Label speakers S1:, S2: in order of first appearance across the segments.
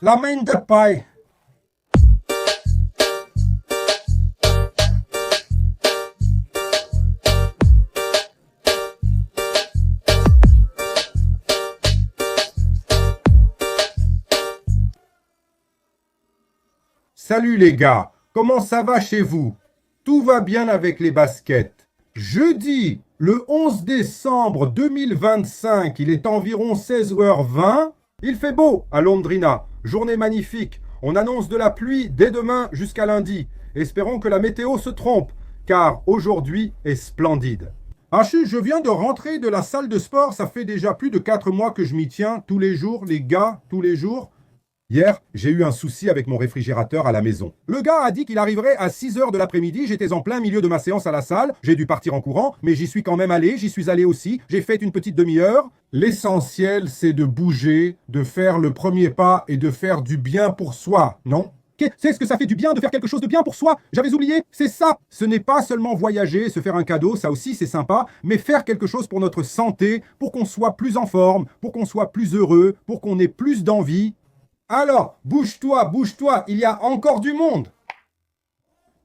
S1: La main de paille. Salut les gars, comment ça va chez vous? Tout va bien avec les baskets. Jeudi, le 11 décembre 2025, il est environ 16h20. Il fait beau à Londrina, journée magnifique. On annonce de la pluie dès demain jusqu'à lundi. Espérons que la météo se trompe, car aujourd'hui est splendide. Achille, je viens de rentrer de la salle de sport, ça fait déjà plus de 4 mois que je m'y tiens, tous les jours, les gars, tous les jours. Hier, j'ai eu un souci avec mon réfrigérateur à la maison. Le gars a dit qu'il arriverait à 6h de l'après-midi, j'étais en plein milieu de ma séance à la salle, j'ai dû partir en courant, mais j'y suis quand même allé, j'y suis allé aussi, j'ai fait une petite demi-heure. L'essentiel, c'est de bouger, de faire le premier pas et de faire du bien pour soi, non? C'est ce que ça fait du bien de faire quelque chose de bien pour soi? J'avais oublié, c'est ça. Ce n'est pas seulement voyager, se faire un cadeau, ça aussi c'est sympa, mais faire quelque chose pour notre santé, pour qu'on soit plus en forme, pour qu'on soit plus heureux, pour qu'on ait plus d'envie. Alors, bouge-toi, il y a encore du monde.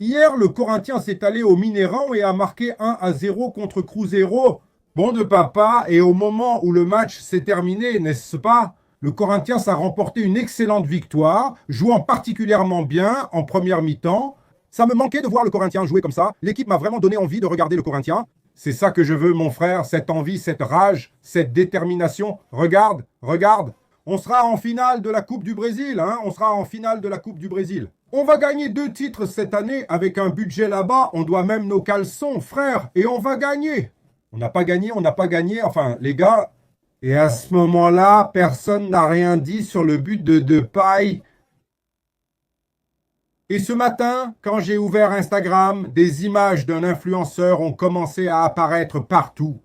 S1: Hier, le Corinthien s'est allé au Mineirão et a marqué 1-0 contre Cruzeiro. Bon de papa, et au moment où le match s'est terminé, n'est-ce pas? Le Corinthien a remporté une excellente victoire, jouant particulièrement bien en première mi-temps. Ça me manquait de voir le Corinthien jouer comme ça. L'équipe m'a vraiment donné envie de regarder le Corinthien. C'est ça que je veux, mon frère, cette envie, cette rage, cette détermination. Regarde. On sera en finale de la Coupe du Brésil, hein? On sera en finale de la Coupe du Brésil. On va gagner 2 titres cette année avec un budget là-bas. On doit même nos caleçons, frère, et on va gagner. On n'a pas gagné, enfin, les gars. Et à ce moment-là, personne n'a rien dit sur le but de Depay. Et ce matin, quand j'ai ouvert Instagram, des images d'un influenceur ont commencé à apparaître partout.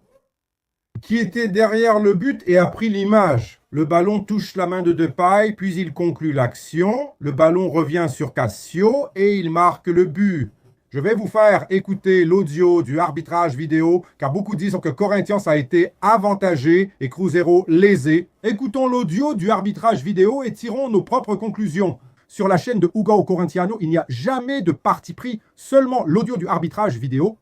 S1: Qui était derrière le but et a pris l'image. Le ballon touche la main de Depay, puis il conclut l'action. Le ballon revient sur Cassio et il marque le but. Je vais vous faire écouter l'audio du arbitrage vidéo, car beaucoup disent que Corinthians a été avantagé et Cruzeiro lésé. Écoutons l'audio du arbitrage vidéo et tirons nos propres conclusions. Sur la chaîne de Hugo Corintiano, il n'y a jamais de parti pris, seulement l'audio du arbitrage vidéo.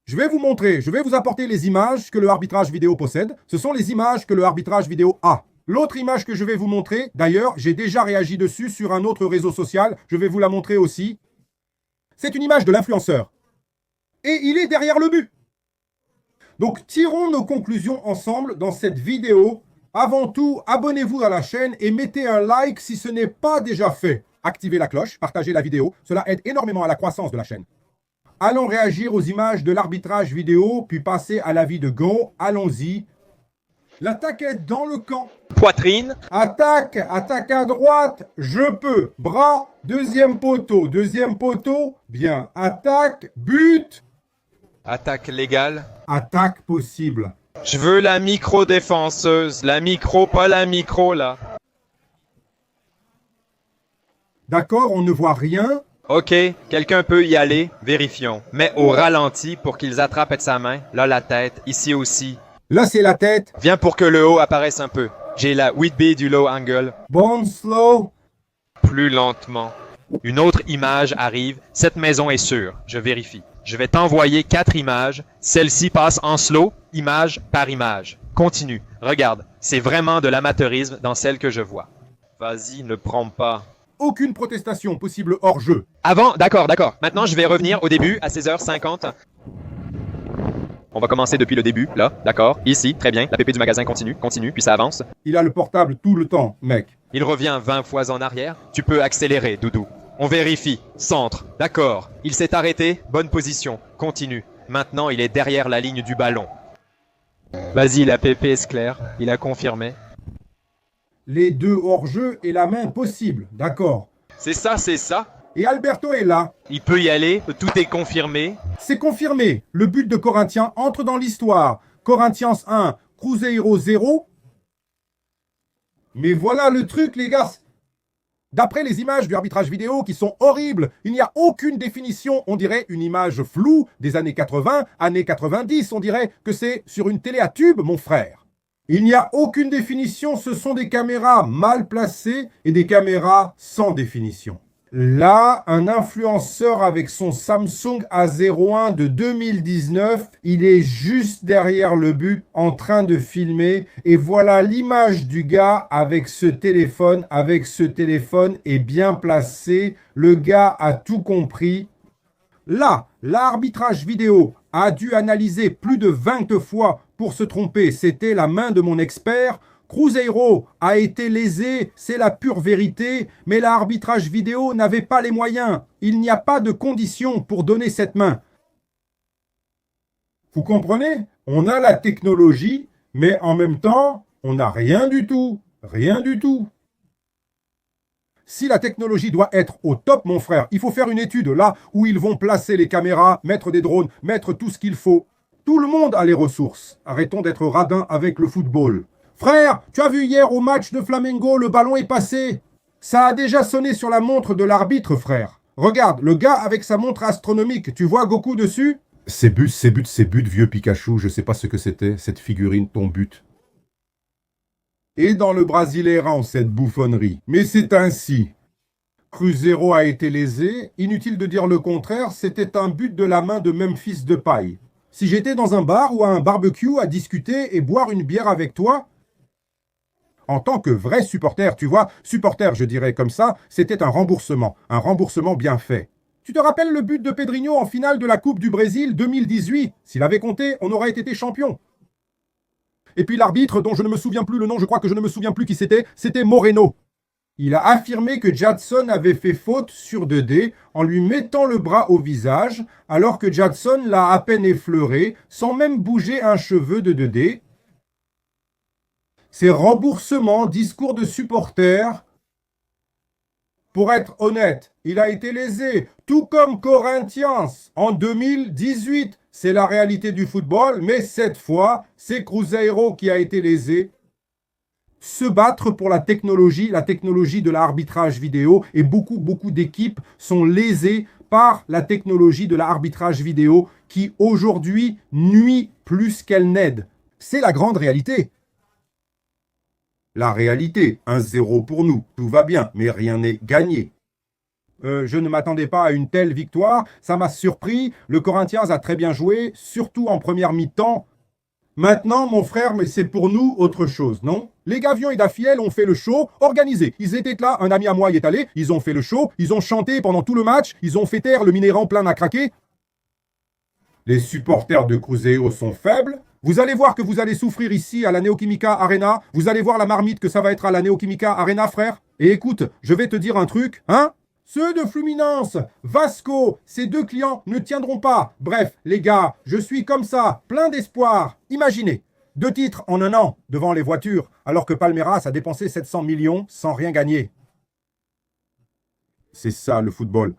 S1: Je vais vous montrer, je vais vous apporter les images que le arbitrage vidéo possède. Ce sont les images que le arbitrage vidéo a. L'autre image que je vais vous montrer, d'ailleurs, j'ai déjà réagi dessus sur un autre réseau social. Je vais vous la montrer aussi. C'est une image de l'influenceur. Et il est derrière le but. Donc, tirons nos conclusions ensemble dans cette vidéo. Avant tout, abonnez-vous à la chaîne et mettez un like si ce n'est pas déjà fait. Activez la cloche, partagez la vidéo. Cela aide énormément à la croissance de la chaîne. Allons réagir aux images de l'arbitrage vidéo, puis passer à l'avis de Go. Allons-y. L'attaque est dans le camp.
S2: Poitrine.
S1: Attaque à droite, je peux. Bras, deuxième poteau. Bien. Attaque, but.
S2: Attaque légale.
S1: Attaque possible.
S2: Je veux la micro-défenseuse. La micro, pas la micro, là.
S1: D'accord, on ne voit rien.
S2: Ok, quelqu'un peut y aller. Vérifions. Mais au ralenti pour qu'ils attrapent avec sa main. Là, la tête. Ici aussi.
S1: Là, c'est la tête.
S2: Viens pour que le haut apparaisse un peu. J'ai la 8B du low angle.
S1: Bon, slow.
S2: Plus lentement. Une autre image arrive. Cette maison est sûre. Je vérifie. Je vais t'envoyer 4 images. Celle-ci passe en slow, image par image. Continue. Regarde. C'est vraiment de l'amateurisme dans celle que je vois. Vas-y, ne prends pas.
S1: Aucune protestation possible hors jeu.
S2: Avant, d'accord. Maintenant, je vais revenir au début, à 16h50. On va commencer depuis le début, là, d'accord. Ici, très bien. La PP du magasin continue, puis ça avance.
S1: Il a le portable tout le temps, mec.
S2: Il revient 20 fois en arrière. Tu peux accélérer, Doudou. On vérifie. Centre. D'accord. Il s'est arrêté. Bonne position. Continue. Maintenant, il est derrière la ligne du ballon. Vas-y, la PP est claire. Il a confirmé.
S1: Les deux hors-jeu et la main possible, d'accord.
S2: C'est ça.
S1: Et Alberto est là.
S2: Il peut y aller. Tout est confirmé.
S1: C'est confirmé. Le but de Corinthians entre dans l'histoire. Corinthians 1, Cruzeiro 0. Mais voilà le truc, les gars. D'après les images du arbitrage vidéo qui sont horribles, il n'y a aucune définition. On dirait une image floue des années 80, années 90. On dirait que c'est sur une télé à tube, mon frère. Il n'y a aucune définition, ce sont des caméras mal placées et des caméras sans définition. Là, un influenceur avec son Samsung A01 de 2019, il est juste derrière le but en train de filmer et voilà l'image du gars avec ce téléphone est bien placé, le gars a tout compris. Là, l'arbitrage vidéo a dû analyser plus de 20 fois pour se tromper, c'était la main de mon expert. Cruzeiro a été lésé, c'est la pure vérité, mais l'arbitrage vidéo n'avait pas les moyens. Il n'y a pas de conditions pour donner cette main. Vous comprenez? On a la technologie, mais en même temps, on n'a rien du tout. Rien du tout. Si la technologie doit être au top, mon frère, il faut faire une étude là où ils vont placer les caméras, mettre des drones, mettre tout ce qu'il faut. Tout le monde a les ressources. Arrêtons d'être radins avec le football. Frère, tu as vu hier au match de Flamengo, le ballon est passé. Ça a déjà sonné sur la montre de l'arbitre, frère. Regarde, le gars avec sa montre astronomique, tu vois Goku dessus? C'est but, vieux Pikachu, je sais pas ce que c'était, cette figurine, ton but. Et dans le Brasileirão, cette bouffonnerie. Mais c'est ainsi. Cruzeiro a été lésé, inutile de dire le contraire, c'était un but de la main de Memphis Depay. Si j'étais dans un bar ou à un barbecue à discuter et boire une bière avec toi, en tant que vrai supporter, tu vois, supporter, je dirais comme ça, c'était un remboursement bien fait. Tu te rappelles le but de Pedrinho en finale de la Coupe du Brésil 2018? S'il avait compté, on aurait été champion. Et puis l'arbitre, dont je ne me souviens plus le nom, je crois que je ne me souviens plus qui c'était Moreno. Il a affirmé que Jadson avait fait faute sur 2D en lui mettant le bras au visage, alors que Jadson l'a à peine effleuré, sans même bouger un cheveu de 2D. C'est remboursement, discours de supporter. Pour être honnête, il a été lésé, tout comme Corinthians en 2018. C'est la réalité du football, mais cette fois, c'est Cruzeiro qui a été lésé. Se battre pour la technologie de l'arbitrage vidéo, et beaucoup d'équipes sont lésées par la technologie de l'arbitrage vidéo qui aujourd'hui nuit plus qu'elle n'aide. C'est la grande réalité. La réalité, 1-0 pour nous, tout va bien, mais rien n'est gagné. Je ne m'attendais pas à une telle victoire, ça m'a surpris, le Corinthians a très bien joué, surtout en première mi-temps. Maintenant, mon frère, mais c'est pour nous autre chose, non? Les Gavions et Dafiel ont fait le show, organisé. Ils étaient là, un ami à moi y est allé, ils ont fait le show, ils ont chanté pendant tout le match, ils ont fait taire le Minérant plein à craquer. Les supporters de Cruzeiro sont faibles. Vous allez voir que vous allez souffrir ici à la Neoquímica Arena. Vous allez voir la marmite que ça va être à la Neoquímica Arena, frère. Et écoute, je vais te dire un truc, hein? Ceux de Fluminense, Vasco, ces deux clients ne tiendront pas. Bref, les gars, je suis comme ça, plein d'espoir. Imaginez, 2 titres en un an devant les voitures, alors que Palmeiras a dépensé 700 millions sans rien gagner. C'est ça le football.